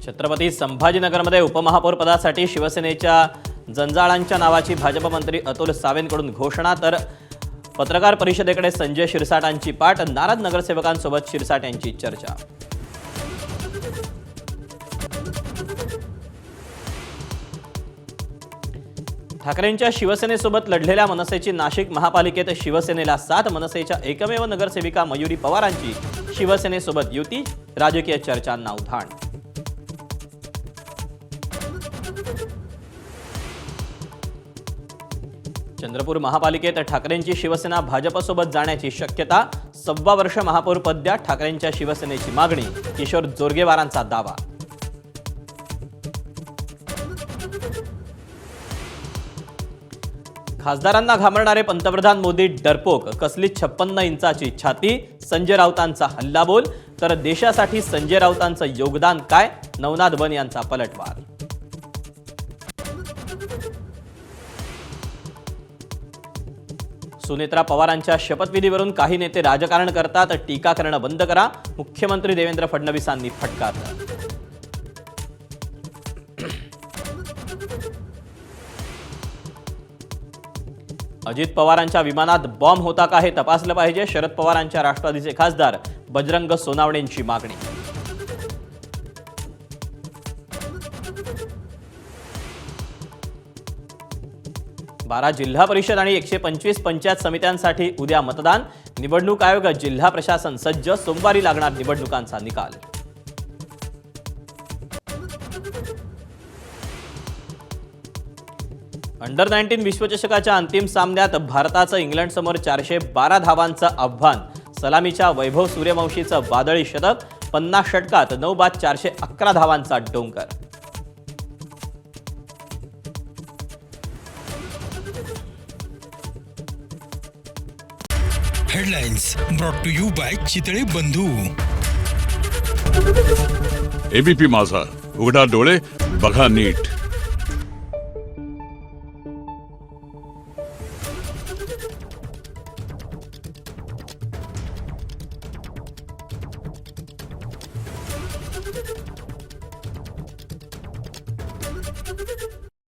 छत्रपती संभाजीनगरमध्ये उपमहापौर पदासाठी शिवसेनेच्या जंजाळांच्या नावाची भाजप मंत्री अतुल सावेंकडून घोषणा, तर पत्रकार परिषदेकडे संजय शिरसाटांची पाठ, नाराज नगरसेवकांसोबत शिरसाट यांची चर्चा। ठाकरेंच्या शिवसेनेसोबत लढलेल्या मनसेची नाशिक महापालिकेत शिवसेनेला साथ, मनसेच्या एकमेव नगरसेविका मयुरी पवारांची शिवसेनेसोबत युती, राजकीय चर्चांना उधाण। चंद्रपूर महापालिकेत ठाकरेंची शिवसेना भाजपसोबत जाण्याची शक्यता, 6 वर्ष महापौर पद द्या, ठाकरेंच्या शिवसेनेची मागणी, किशोर जोरगेवारांचा दावा। खासदारांना घाबरणारे पंतप्रधान मोदी डरपोक, कसली 56 इंचाची छाती, संजय राऊतांचा हल्लाबोल, तर देशासाठी संजय राऊतांचं योगदान काय, नवनाथ बन यांचा पलटवार। सुनेत्रा पवारांच्या शपथविधीवरून काही नेते राजकारण करतात, टीका करणं बंद करा, मुख्यमंत्री देवेंद्र फडणवीसांनी फटकारलं। अजित पवारांच्या विमानात बॉम्ब होता का हे तपासलं पाहिजे, शरद पवारांच्या राष्ट्रवादीचे खासदार बजरंग सोनावणेंची मागणी। बारा जिल्हा परिषद आणि 125 पंचायत समित्यांसाठी उद्या मतदान, निवडणूक आयोग, जिल्हा प्रशासन सज्ज, सोमवारी लागणार निवडणुकांचा निकाल। अंडर 19 विश्वचषकाच्या अंतिम सामन्यात भारताचं इंग्लंडसमोर 412 धावांचं आव्हान, सलामीच्या वैभव सूर्यवंशीचं वादळी शतक, 50 षटकात 9 बाद 411 धावांचा डोंगर। Headlines brought to you by Chitale Bandhu. ABP माझा, उघडा डोळे बघा नीट।